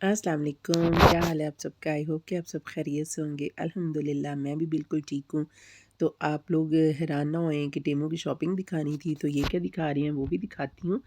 अस्सलाम वालेकुम, क्या हाल है आप सबका। आई होप कि आप सब खैरियत से होंगे। अल्हम्दुलिल्लाह मैं भी बिल्कुल ठीक हूँ। तो आप लोग हैरान ना होएं कि टेमो की शॉपिंग दिखानी थी तो ये क्या दिखा रही हैं, वो भी दिखाती हूँ।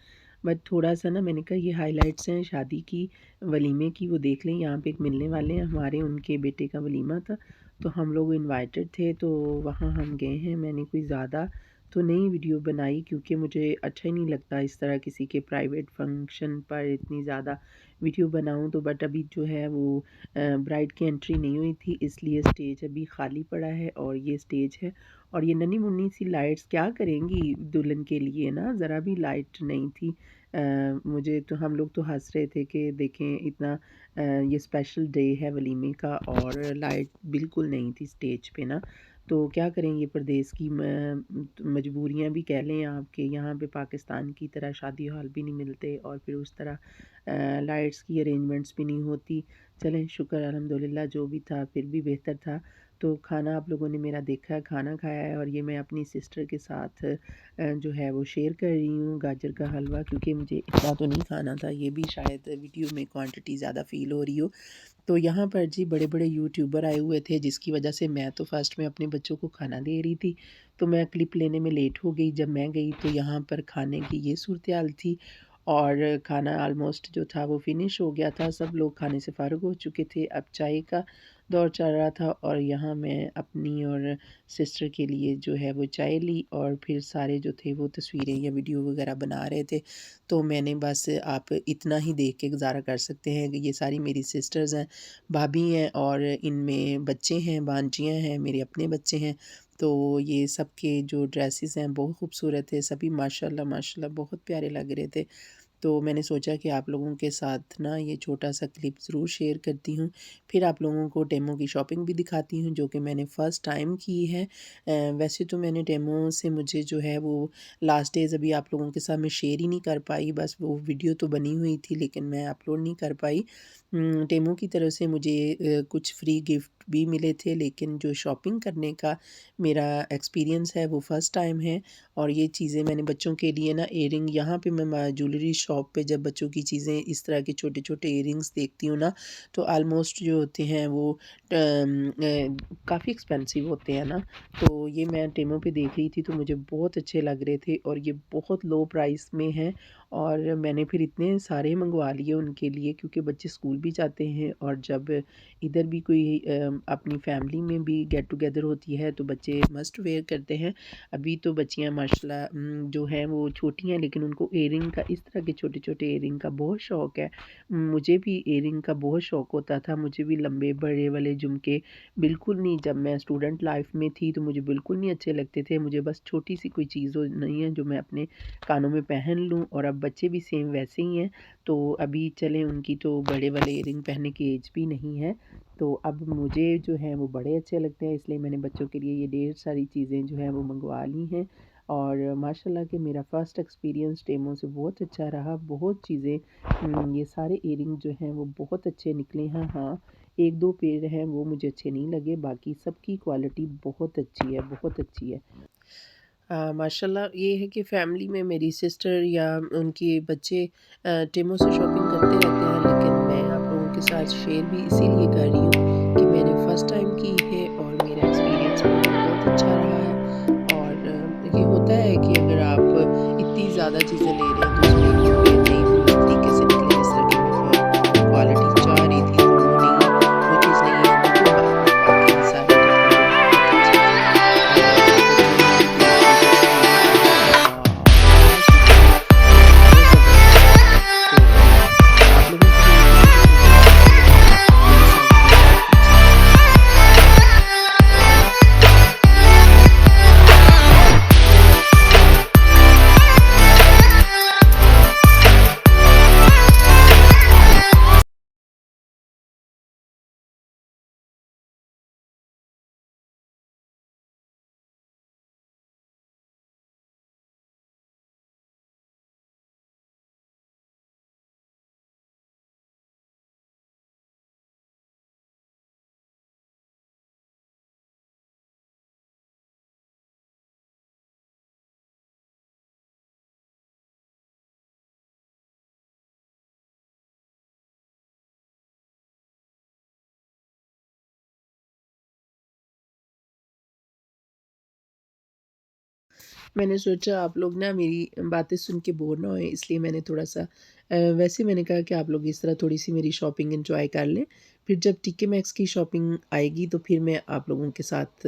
बट थोड़ा सा ना मैंने कहा ये हाइलाइट्स हैं शादी की, वलीमे की, वो देख लें। यहाँ पे एक मिलने वाले हैं हमारे, उनके बेटे का वलीमा था तो हम लोग इनवाइटेड थे, तो वहाँ हम गए हैं। मैंने कोई ज़्यादा तो नई वीडियो बनाई क्योंकि मुझे अच्छा ही नहीं लगता इस तरह किसी के प्राइवेट फंक्शन पर इतनी ज़्यादा वीडियो बनाऊं। तो बट अभी जो है वो ब्राइड की एंट्री नहीं हुई थी, इसलिए स्टेज अभी खाली पड़ा है और ये स्टेज है। और ये नन्ही मुन्नी सी लाइट्स क्या करेंगी दुल्हन के लिए ना, ज़रा भी लाइट नहीं थी। मुझे तो, हम लोग तो हंस रहे थे कि देखें इतना ये स्पेशल डे है वलीमे का और लाइट बिल्कुल नहीं थी स्टेज पे ना। तो क्या करेंगे, परदेस की मजबूरियां भी कह लें आपके। यहाँ पे पाकिस्तान की तरह शादी हॉल भी नहीं मिलते और फिर उस तरह लाइट्स की अरेंजमेंट्स भी नहीं होती। चलें शुक्र अल्हम्दुलिल्लाह, जो भी था फिर भी बेहतर था। तो खाना आप लोगों ने मेरा देखा है, खाना खाया है और ये मैं अपनी सिस्टर के साथ जो है वो शेयर कर रही हूँ गाजर का हलवा, क्योंकि मुझे इतना तो नहीं खाना था। ये भी शायद वीडियो में क्वांटिटी ज़्यादा फ़ील हो रही हो। तो यहाँ पर जी बड़े बड़े यूट्यूबर आए हुए थे, जिसकी वजह से मैं तो फर्स्ट में अपने बच्चों को खाना दे रही थी, तो मैं क्लिप लेने में लेट हो गई। जब मैं गई तो यहाँ पर खाने की ये सूरत हाल थी और खाना ऑलमोस्ट जो था वो फिनिश हो गया था। सब लोग खाने से फ़ारिग हो चुके थे, अब चाय का दौर चल रहा था और यहाँ मैं अपनी और सिस्टर के लिए जो है वो चाय ली और फिर सारे जो थे वो तस्वीरें या वीडियो वगैरह बना रहे थे। तो मैंने बस, आप इतना ही देख के गुज़ारा कर सकते हैं कि ये सारी मेरी सिस्टर्स हैं, भाभी हैं और इनमें बच्चे हैं, भांजियाँ हैं, मेरे अपने बच्चे हैं। तो ये सब के जो ड्रेसेस हैं बहुत खूबसूरत थे, सभी माशाल्लाह माशाल्लाह बहुत प्यारे लग रहे थे। तो मैंने सोचा कि आप लोगों के साथ ना ये छोटा सा क्लिप ज़रूर शेयर करती हूँ। फिर आप लोगों को टेमो की शॉपिंग भी दिखाती हूँ, जो कि मैंने फ़र्स्ट टाइम की है। वैसे तो मैंने टेमो से, मुझे जो है वो लास्ट डेज़ अभी आप लोगों के साथ मैं शेयर ही नहीं कर पाई, बस वो वीडियो तो बनी हुई थी लेकिन मैं अपलोड नहीं कर पाई। टेमो की तरफ से मुझे कुछ फ्री गिफ्ट भी मिले थे, लेकिन जो शॉपिंग करने का मेरा एक्सपीरियंस है वो फ़र्स्ट टाइम है। और ये चीज़ें मैंने बच्चों के लिए ना, इयरिंग, यहाँ पे मैं ज्वेलरी शॉप पे जब बच्चों की चीज़ें इस तरह के छोटे छोटे इयरिंग्स देखती हूँ ना, तो आलमोस्ट जो होते हैं वो काफ़ी एक्सपेंसिव होते हैं ना। तो ये मैं टेमो पे देख रही थी तो मुझे बहुत अच्छे लग रहे थे और ये बहुत लो प्राइस में हैं। और मैंने फिर इतने सारे मंगवा लिए उनके लिए, क्योंकि बच्चे स्कूल भी जाते हैं और जब इधर भी कोई अपनी फैमिली में भी गेट टुगेदर होती है तो बच्चे मस्ट वेयर करते हैं। अभी तो बच्चियां माशाल्लाह जो हैं वो छोटी हैं, लेकिन उनको इयरिंग का, इस तरह के छोटे छोटे इयरिंग का बहुत शौक़ है। मुझे भी इयरिंग का बहुत शौक़ होता था, मुझे भी लंबे बड़े वाले झुमके बिल्कुल नहीं, जब मैं स्टूडेंट लाइफ में थी तो मुझे बिल्कुल नहीं अच्छे लगते थे। मुझे बस छोटी सी कोई चीज़ हो नहीं है जो मैं अपने कानों में पहन लूँ, और अब बच्चे भी सेम वैसे ही हैं। तो अभी चलें, उनकी तो बड़े वाले इयरिंग पहनने की एज भी नहीं है, तो अब मुझे जो है वो बड़े अच्छे लगते हैं, इसलिए मैंने बच्चों के लिए ये ढेर सारी चीज़ें जो हैं वो मंगवा ली हैं। और माशाल्लाह कि मेरा फ़र्स्ट एक्सपीरियंस टेमो से बहुत अच्छा रहा। बहुत चीज़ें, ये सारे इयरिंग जो हैं वो बहुत अच्छे निकले हैं। हाँ, एक दो पेड़ हैं वो मुझे अच्छे नहीं लगे, बाकी सबकी क्वालिटी बहुत अच्छी है, बहुत अच्छी है। माशाल्लाह ये है कि फ़ैमिली में मेरी सिस्टर या उनके बच्चे टेमो से शॉपिंग करते रहते हैं, लेकिन मैं आप लोगों के साथ शेयर भी इसीलिए कर रही हूँ कि मैंने फ़र्स्ट टाइम की है और मेरा एक्सपीरियंस बहुत अच्छा रहा है। और ये होता है कि अगर आप इतनी ज़्यादा चीज़ें ले रहे हैं तो उसमें कुछ पेड़ नहीं उस तरीके से निकले जिस तरह की मैं क्वालिटी चाह रही थी, तो वो नहीं, वो चीज़ नहीं आती। कोई बात नहीं, बाकी सारी जो है वो बहुत अच्छी थी। और बच्चों ने भी देख के जो एक्सपीरियंस दिया कि वाह क्या सूट है, बहुत ज़बरदस्त। तो आप लोगों को मेरी वीडियो पसंद आई हो तो मेरे साथ ज़रूर शेयर कीजिएगा। मैंने सोचा आप लोग ना मेरी बातें सुन के बोर ना होएँ, इसलिए मैंने थोड़ा-सा वैसे मैंने कहा कि आप लोग इस तरह थोड़ी-सी मेरी शॉपिंग एन्जॉय कर लें। फिर जब टीके मैक्स की शॉपिंग आएगी तो फिर मैं आप लोगों के साथ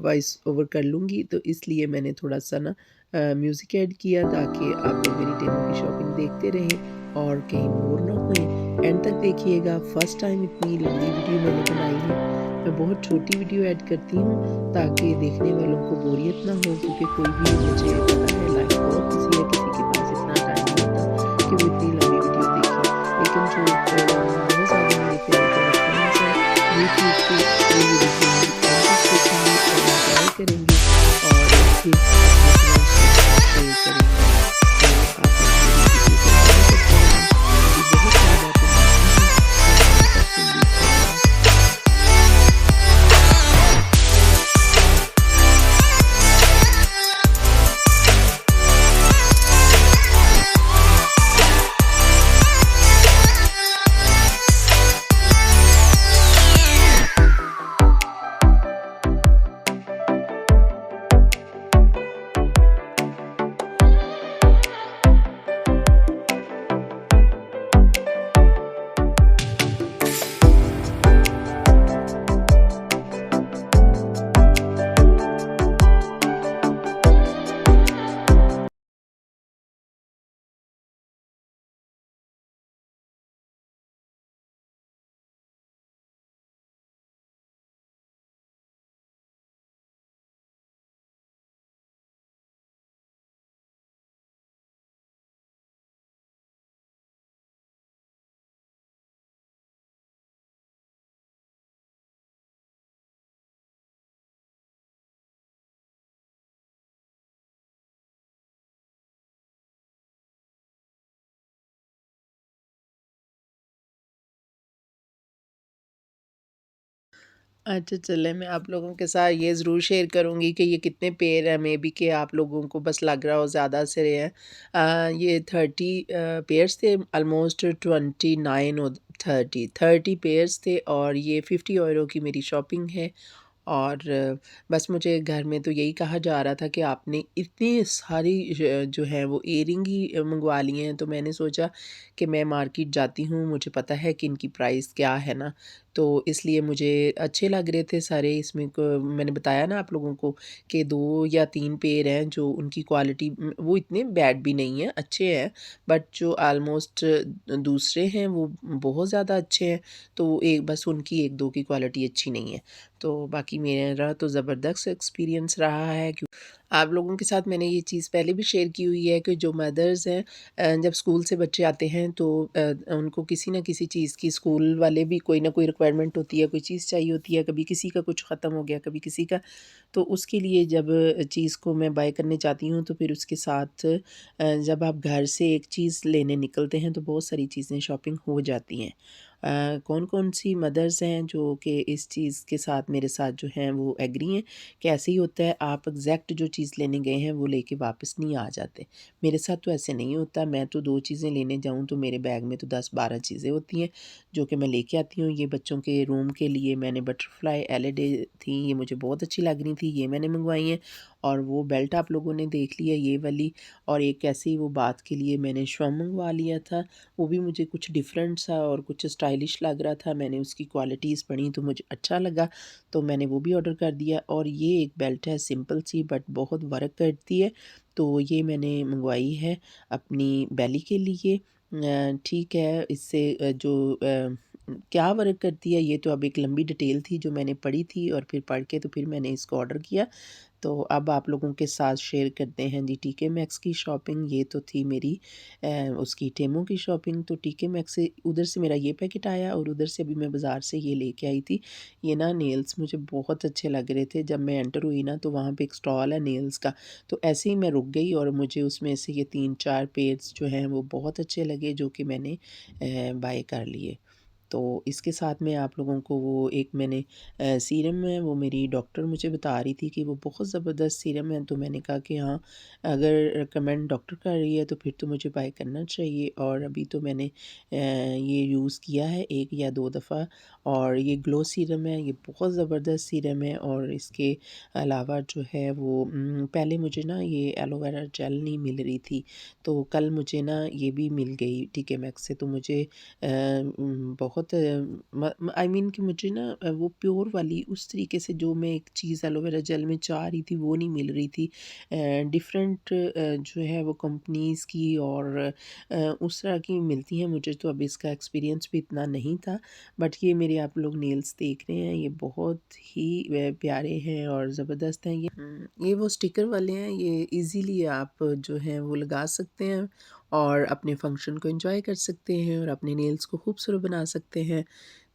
वॉइस ओवर कर लूँगी, तो इसलिए मैंने थोड़ा-सा ना म्यूज़िक ऐड किया ताकि आप लोग मेरी टेमो की शॉपिंग देखते रहें और कहीं बोर ना होएँ। एंड तक देखिएगा, फर्स्ट टाइम इतनी लंबी वीडियो मैंने बनाई है। मैं बहुत छोटी वीडियो ऐड करती हूँ ताकि देखने वालों को बोरियत ना हो, क्योंकि कोई भी, मुझे पता है, लाइफ बहुत बिज़ी है, किसी के पास इतना टाइम नहीं होता कि वो इतनी लंबी वीडियो देखे। लेकिन जो बहुत ज़्यादा मेरे प्यारे-प्यारे फ्रेंड्स हैं यूट्यूब पे, वो ये वीडियो मेरी एंड तक देखेंगे और एन्जॉय करेंगे और फिर अपने कमेंट्स मेरे साथ शेयर करेंगे। तो आप लोग मेरी वीडियो को फॉलो करते रहें। अभी बहुत सारी बातें बाकी हैं, मैं एंड तक उम्मीद करूँगा। अच्छा, चलें, मैं आप लोगों के साथ ये ज़रूर शेयर करूँगी कि ये कितने पेड़ हैं, मेबी कि आप लोगों को बस लग रहा हो ज़्यादा से रहे हैं। ये 30 पेयर्स थे, ऑलमोस्ट 29 और 30 पेयर्स थे और ये €50 की मेरी शॉपिंग है। और बस मुझे घर में तो यही कहा जा रहा था कि आपने इतनी सारी जो है वो इयररिंग ही मंगवा लिए हैं, तो मैंने सोचा कि मैं मार्केट जाती हूँ, मुझे पता है कि इनकी प्राइस क्या है ना, तो इसलिए मुझे अच्छे लग रहे थे सारे। इसमें मैंने बताया ना आप लोगों को कि 2 या 3 पेयर हैं जो उनकी क्वालिटी वो इतने बैड भी नहीं है, अच्छे हैं, बट जो ऑलमोस्ट दूसरे हैं वो बहुत ज़्यादा अच्छे हैं, तो एक बस उनकी 1-2 की क्वालिटी अच्छी नहीं है। तो बाकी मेरा तो ज़बरदस्त एक्सपीरियंस रहा है। क्यों, आप लोगों के साथ मैंने ये चीज़ पहले भी शेयर की हुई है कि जो मदर्स हैं, जब स्कूल से बच्चे आते हैं तो उनको किसी न किसी चीज़ की, स्कूल वाले भी कोई ना कोई रिक्वायरमेंट होती है, कोई चीज़ चाहिए होती है, कभी किसी का कुछ ख़त्म हो गया, कभी किसी का। तो उसके लिए जब चीज़ को मैं बाय करने जाती हूँ तो फिर उसके साथ जब आप घर से एक चीज़ लेने निकलते हैं तो बहुत सारी चीज़ें शॉपिंग हो जाती हैं। कौन-कौन सी मदर्स हैं जो कि इस चीज़ के साथ मेरे साथ जो हैं वो एग्री हैं कि ऐसे ही होता है, आप एग्ज़ैक्ट जो चीज़ लेने गए हैं वो लेके वापस नहीं आ जाते। मेरे साथ तो ऐसे नहीं होता, मैं तो 2 चीज़ें लेने जाऊँ तो मेरे बैग में तो 10-12 चीज़ें होती हैं जो कि मैं लेके आती हूँ। ये बच्चों के रूम के लिए मैंने बटरफ्लाई एलईडी थी, ये मुझे बहुत अच्छी लग रही थी, ये मैंने मँगवाई हैं। और वो बेल्ट आप लोगों ने देख ली है, ये वाली। और एक ऐसे ही वो बात के लिए मैंने श्वम मँगवा लिया था, वो भी मुझे कुछ डिफरेंट सा और कुछ स्टाइलिश लग रहा था। मैंने उसकी क्वालिटीज़ पढ़ी तो मुझे अच्छा लगा, तो मैंने वो भी ऑर्डर कर दिया। और ये एक बेल्ट है सिंपल सी बट बहुत वर्क करती है, तो ये मैंने मँगवाई है अपनी बेली के लिए। ठीक है, इससे क्या वर्क करती है ये तो अब एक लंबी डिटेल थी जो मैंने पढ़ी थी और फिर पढ़ के तो फिर मैंने इसको ऑर्डर किया। तो अब आप लोगों के साथ शेयर करते हैं जी टीके मैक्स की शॉपिंग। ये तो थी मेरी उसकी टेमो की शॉपिंग। तो टीके मैक्स से उधर से मेरा ये पैकेट आया और उधर से अभी मैं बाज़ार से ये लेके आई थी। ये ना नेल्स मुझे बहुत अच्छे लग रहे थे। जब मैं एंटर हुई ना तो वहाँ पे एक स्टॉल है नेल्स का, तो ऐसे ही मैं रुक गई और मुझे उसमें से ये 3-4 पेयर्स जो हैं वो बहुत अच्छे लगे जो कि मैंने बाय कर लिए। तो इसके साथ में आप लोगों को वो एक मैंने सीरम है, वो मेरी डॉक्टर मुझे बता रही थी कि वो बहुत ज़बरदस्त सीरम है, तो मैंने कहा कि हाँ, अगर रिकमेंड डॉक्टर कर रही है तो फिर तो मुझे बाय करना चाहिए। और अभी तो मैंने ये यूज़ किया है 1 या 2 दफ़ा, और ये ग्लो सीरम है, ये बहुत ज़बरदस्त सीरम है। और इसके अलावा जो है वो पहले मुझे ना ये एलोवेरा जेल नहीं मिल रही थी, तो कल मुझे ना ये भी मिल गई टीके मैक्स से, तो मुझे बहुत आई मीन कि मुझे ना वो प्योर वाली उस तरीके से जो मैं एक चीज़ एलोवेरा जेल में चाह रही थी वो नहीं मिल रही थी। डिफरेंट जो है वो कंपनीज़ की और उस तरह की मिलती हैं मुझे, तो अब इसका एक्सपीरियंस भी इतना नहीं था। बट ये मेरे आप लोग नेल्स देख रहे हैं, ये बहुत ही प्यारे हैं और ज़बरदस्त हैं। ये वो स्टिकर वाले हैं, ये इजीली आप जो हैं वो लगा सकते हैं और अपने फंक्शन को एंजॉय कर सकते हैं और अपने नेल्स को खूबसूरत बना सकते हैं।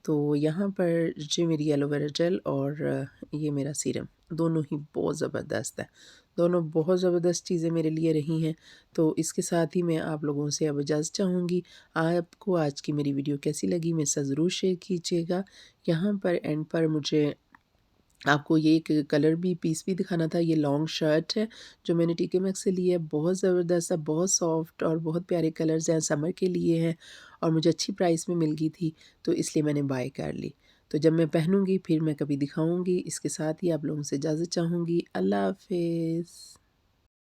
तो यहाँ पर जो मेरी एलोवेरा जेल और ये मेरा सीरम, दोनों ही बहुत ज़बरदस्त है। दोनों बहुत ज़बरदस्त चीज़ें मेरे लिए रही हैं। तो इसके साथ ही मैं आप लोगों से अब इजाज़त चाहूँगी। आपको आज की मेरी वीडियो कैसी लगी मेरे साथ ज़रूर शेयर कीजिएगा। यहाँ पर एंड पर मुझे आपको ये एक कलर भी पीस भी दिखाना था। ये लॉन्ग शर्ट है जो मैंने टीके मैक्स से ली है, बहुत ज़बरदस्त है, बहुत सॉफ्ट और बहुत प्यारे कलर्स हैं, समर के लिए हैं और मुझे अच्छी प्राइस में मिल गई थी, तो इसलिए मैंने बाय कर ली। तो जब मैं पहनूँगी फिर मैं कभी दिखाऊँगी। इसके साथ ही आप लोगों से इजाज़त चाहूँगी। अल्लाह हाफ़िज़।